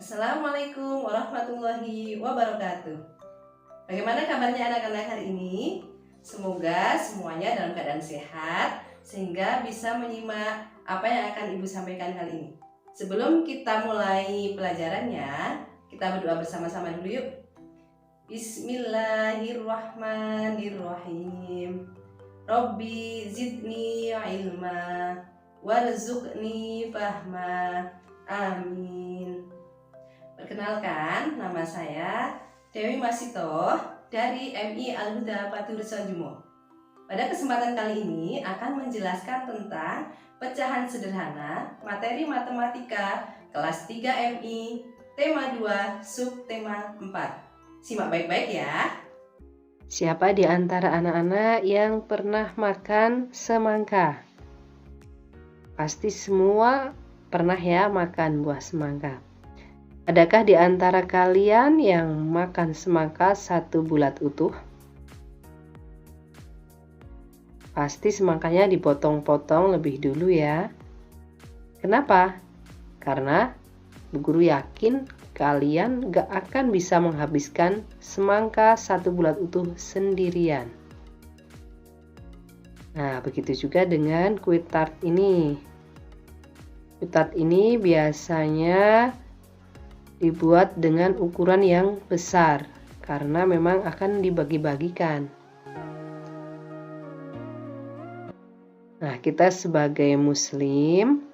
Assalamualaikum warahmatullahi wabarakatuh. Bagaimana kabarnya anak-anak hari ini? Semoga semuanya dalam keadaan sehat sehingga bisa menyimak apa yang akan Ibu sampaikan kali ini. Sebelum kita mulai pelajarannya, kita berdoa bersama-sama dulu yuk. Bismillahirrahmanirrahim. Rabbi zidni ilma warzuqni fahma. Amin. Perkenalkan, nama saya Dewi Masito dari MI Al-Huda Paturuso Jumo. Pada kesempatan kali ini akan menjelaskan tentang pecahan sederhana materi matematika kelas 3 MI, tema 2, subtema 4. Simak baik-baik ya. Siapa di antara anak-anak yang pernah makan semangka? Pasti semua pernah ya makan buah semangka. Adakah di antara kalian yang makan semangka satu bulat utuh? Pasti semangkanya dipotong-potong lebih dulu ya. Kenapa? Karena Bu Guru yakin kalian gak akan bisa menghabiskan semangka satu bulat utuh sendirian. Nah, begitu juga dengan kue tart ini. Kue tart ini biasanya dibuat dengan ukuran yang besar karena memang akan dibagi-bagikan. Nah, kita sebagai muslim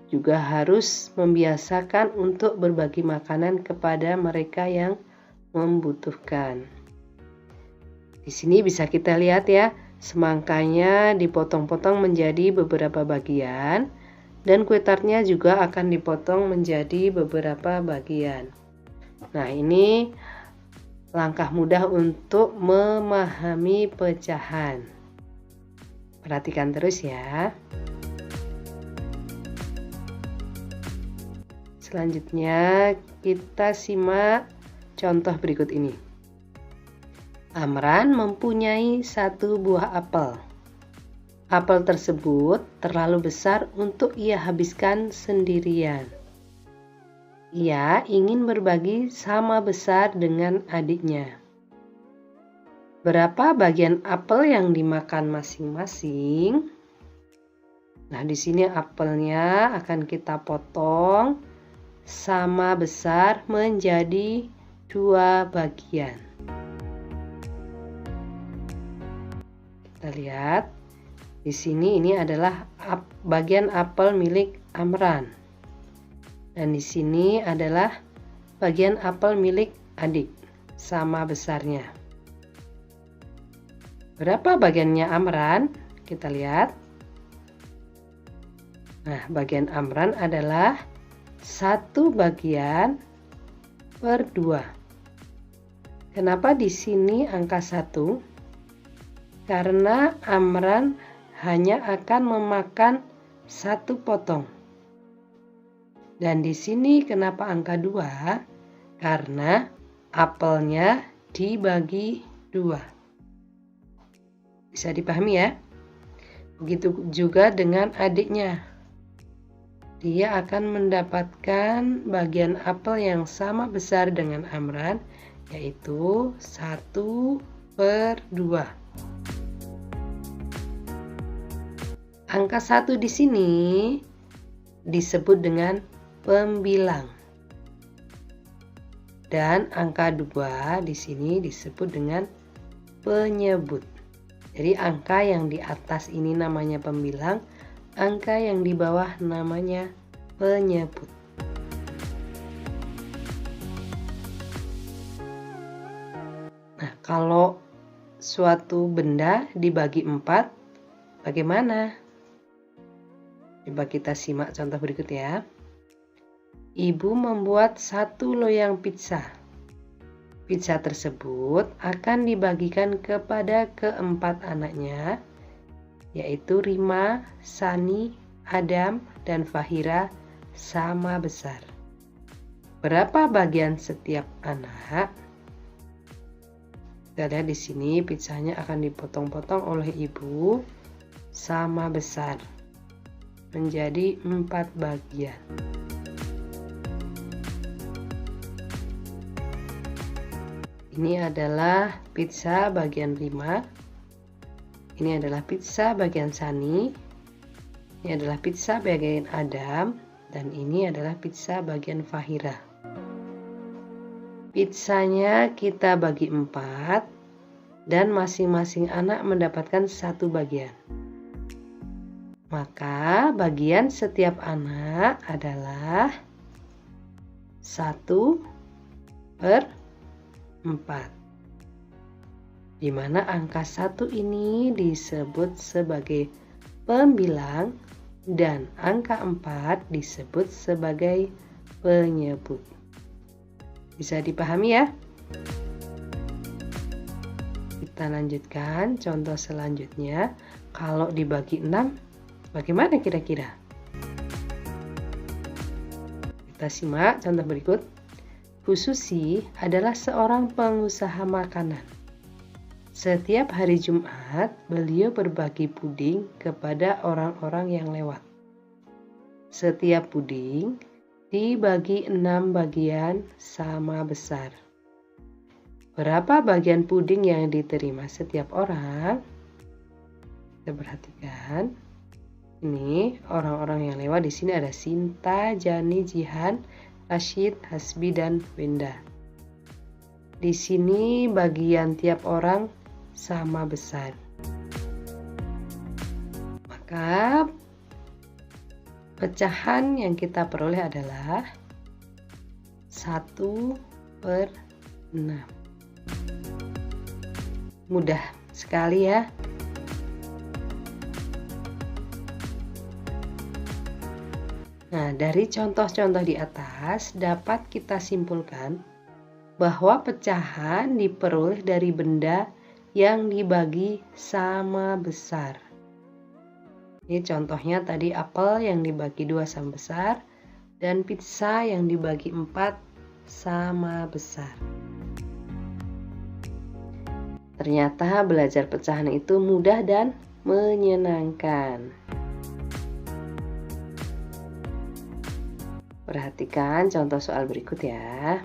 juga harus membiasakan untuk berbagi makanan kepada mereka yang membutuhkan. Di sini bisa kita lihat ya, semangkanya dipotong-potong menjadi beberapa bagian. Dan kue tartnya juga akan dipotong menjadi beberapa bagian. Nah, ini langkah mudah untuk memahami pecahan. Perhatikan terus ya. Selanjutnya kita simak contoh berikut ini. Amran mempunyai satu buah apel. Apel tersebut terlalu besar untuk ia habiskan sendirian. Ia ingin berbagi sama besar dengan adiknya. Berapa bagian apel yang dimakan masing-masing? Nah, di sini apelnya akan kita potong sama besar menjadi 2 bagian. Kita lihat. Di sini ini adalah bagian apel milik Amran. Dan di sini adalah bagian apel milik adik, sama besarnya. Berapa bagiannya Amran? Kita lihat. Nah, bagian Amran adalah 1 bagian per 2. Kenapa di sini angka 1? Karena Amran hanya akan memakan 1 potong. Dan di sini kenapa angka 2? Karena apelnya dibagi 2. Bisa dipahami ya? Begitu juga dengan adiknya. Dia akan mendapatkan bagian apel yang sama besar dengan Amran, yaitu 1/2. Angka 1 di sini disebut dengan pembilang. Dan angka 2 di sini disebut dengan penyebut. Jadi angka yang di atas ini namanya pembilang, angka yang di bawah namanya penyebut. Nah, kalau suatu benda dibagi 4, bagaimana? Coba kita simak contoh berikut ya. Ibu membuat 1 loyang pizza. Pizza tersebut akan dibagikan kepada keempat anaknya, yaitu Rima, Sani, Adam, dan Fahira sama besar. Berapa bagian setiap anak? Kita lihat di sini pizzanya akan dipotong-potong oleh ibu sama besar. menjadi 4 bagian. Ini adalah pizza bagian Rima. Ini adalah pizza bagian Sani. Ini adalah pizza bagian Adam. Dan ini adalah pizza bagian Fahira. Pizzanya kita bagi 4. Dan masing-masing anak mendapatkan 1 bagian. Maka bagian setiap anak adalah 1/4, di mana angka 1 ini disebut sebagai pembilang dan angka 4 disebut sebagai penyebut. Bisa dipahami ya? Kita lanjutkan contoh selanjutnya. Kalau dibagi 6, bagaimana kira-kira? Kita simak contoh berikut. Bu Susi adalah seorang pengusaha makanan. Setiap hari Jumat, beliau berbagi puding kepada orang-orang yang lewat. Setiap puding dibagi 6 bagian sama besar. Berapa bagian puding yang diterima setiap orang? Kita perhatikan. Ini orang-orang yang lewat. Di sini ada Sinta, Jani, Jihan, Rashid, Hasbi, dan Wenda. Di sini bagian tiap orang sama besar. Maka pecahan yang kita peroleh adalah 1/6. Mudah sekali ya. Nah, dari contoh-contoh di atas dapat kita simpulkan bahwa pecahan diperoleh dari benda yang dibagi sama besar. Ini contohnya tadi apel yang dibagi 2 sama besar dan pizza yang dibagi 4 sama besar. Ternyata belajar pecahan itu mudah dan menyenangkan. Perhatikan contoh soal berikut ya.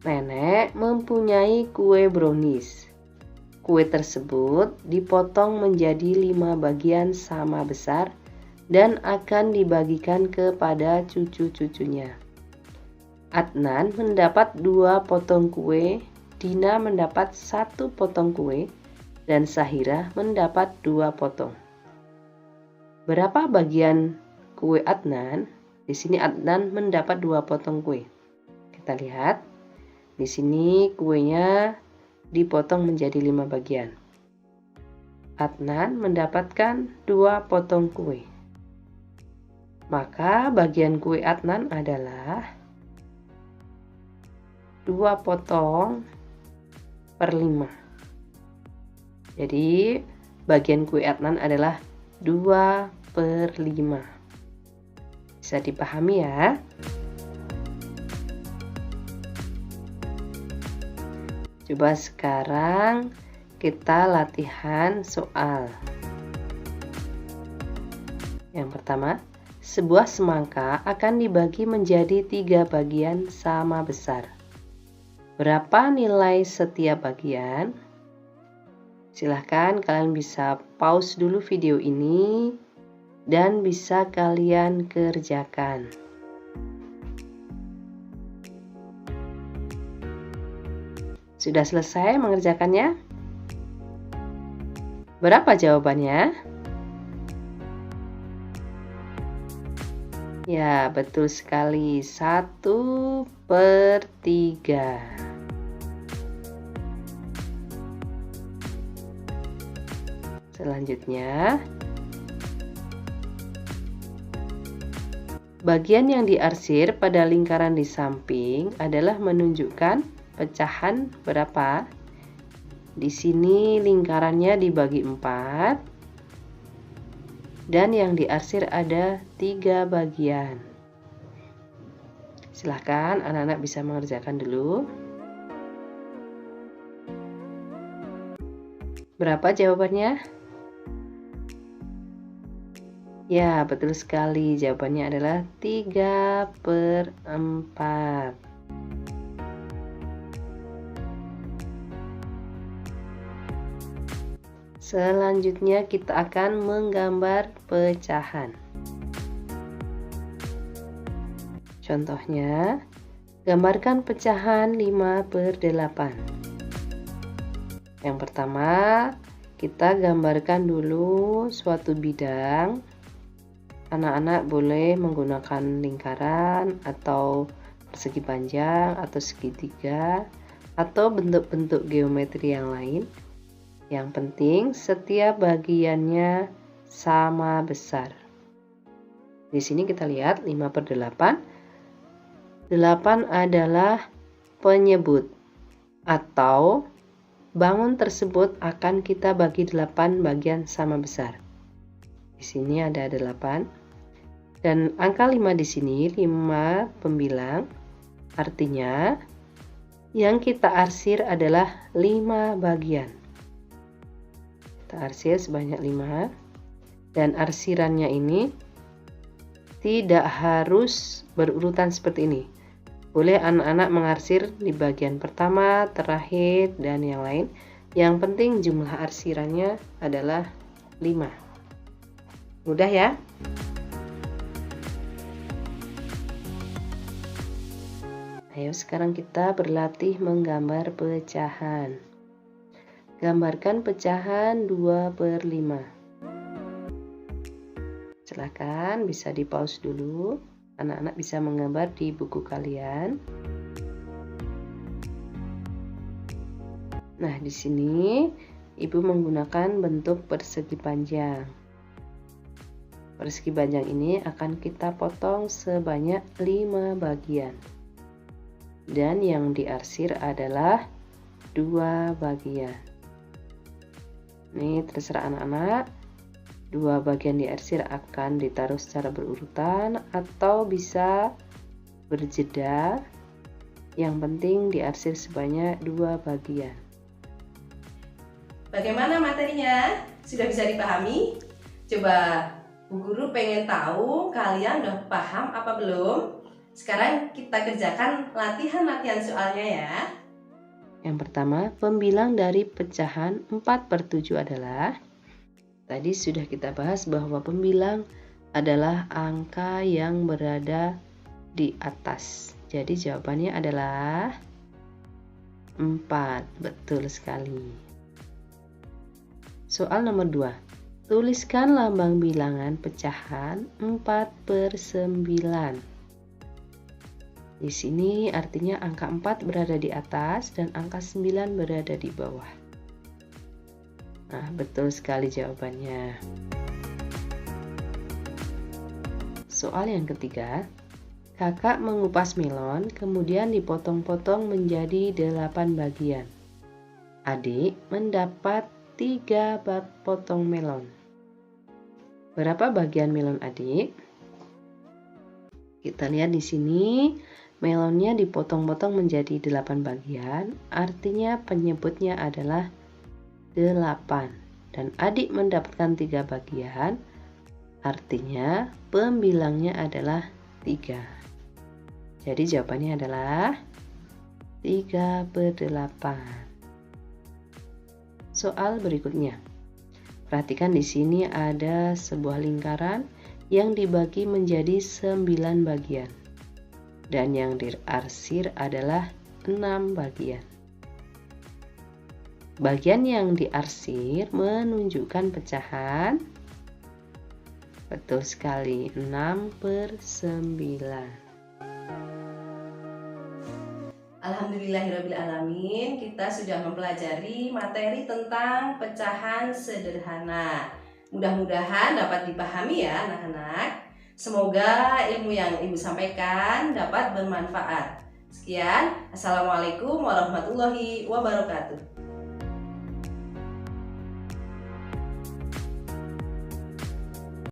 Nenek mempunyai kue brownies. Kue tersebut dipotong menjadi 5 bagian sama besar dan akan dibagikan kepada cucu-cucunya. Adnan mendapat 2 potong kue, Dina mendapat 1 potong kue, dan Sahira mendapat 2 potong. Berapa bagian kue Adnan? Di sini Adnan mendapat 2 potong kue. Kita lihat. Di sini kuenya dipotong menjadi 5 bagian. Adnan mendapatkan 2 potong kue. Maka bagian kue Adnan adalah 2 potong per 5. Jadi bagian kue Adnan adalah 2/5. Bisa dipahami ya? Coba sekarang kita latihan soal. Yang pertama, sebuah semangka akan dibagi menjadi 3 bagian sama besar. Berapa nilai setiap bagian? Silahkan kalian bisa pause dulu video ini dan bisa kalian kerjakan. Sudah selesai mengerjakannya? Berapa jawabannya? Ya, betul sekali. 1/3. Selanjutnya, bagian yang diarsir pada lingkaran di samping adalah menunjukkan pecahan berapa. Di sini lingkarannya dibagi 4 dan yang diarsir ada 3 bagian. Silahkan anak-anak bisa mengerjakan dulu. Berapa jawabannya? Ya, betul sekali. Jawabannya adalah 3/4. Selanjutnya kita akan menggambar pecahan. Contohnya, gambarkan pecahan 5/8. Yang pertama, kita gambarkan dulu suatu bidang. Anak-anak boleh menggunakan lingkaran atau persegi panjang atau segitiga atau bentuk-bentuk geometri yang lain. Yang penting setiap bagiannya sama besar. Di sini kita lihat 5/8. 8 adalah penyebut atau bangun tersebut akan kita bagi 8 bagian sama besar. Di sini ada 8 dan angka 5 di sini 5 pembilang, artinya yang kita arsir adalah 5 bagian. Kita arsir sebanyak 5 dan arsirannya ini tidak harus berurutan seperti ini. Boleh anak-anak mengarsir di bagian pertama, terakhir, dan yang lain. Yang penting jumlah arsirannya adalah 5. Mudah ya? Ayo sekarang kita berlatih menggambar pecahan. Gambarkan pecahan 2/5. Silakan bisa di pause dulu. Anak-anak bisa menggambar di buku kalian. Nah, di sini Ibu menggunakan bentuk persegi panjang. Persegi panjang ini akan kita potong sebanyak 5 bagian. Dan yang diarsir adalah 2 bagian. Ini terserah anak-anak. 2 bagian diarsir akan ditaruh secara berurutan atau bisa berjeda. Yang penting diarsir sebanyak 2 bagian. Bagaimana materinya? Sudah bisa dipahami? Coba Bu Guru pengen tahu kalian udah paham apa belum? Sekarang kita kerjakan latihan-latihan soalnya ya. Yang pertama, pembilang dari pecahan 4/7 adalah, tadi sudah kita bahas bahwa pembilang adalah angka yang berada di atas. Jadi jawabannya adalah 4. Betul sekali. Soal nomor 2. Tuliskan lambang bilangan pecahan 4/9. Di sini artinya angka 4 berada di atas dan angka 9 berada di bawah. Nah, betul sekali jawabannya. Soal yang ketiga, kakak mengupas melon kemudian dipotong-potong menjadi 8 bagian. Adik mendapat 3 potong melon. Berapa bagian melon adik? Kita lihat di sini, melonnya dipotong-potong menjadi 8 bagian, artinya penyebutnya adalah 8 dan adik mendapatkan 3 bagian, artinya pembilangnya adalah 3. Jadi jawabannya adalah 3/8. Soal berikutnya. Perhatikan di sini ada sebuah lingkaran yang dibagi menjadi 9 bagian dan yang diarsir adalah 6 bagian. Bagian yang diarsir menunjukkan pecahan. Betul sekali, 6/9. Alhamdulillahirrabbilalamin, kita sudah mempelajari materi tentang pecahan sederhana. Mudah-mudahan dapat dipahami ya anak-anak. Semoga ilmu yang Ibu sampaikan dapat bermanfaat. Sekian, Assalamualaikum warahmatullahi wabarakatuh.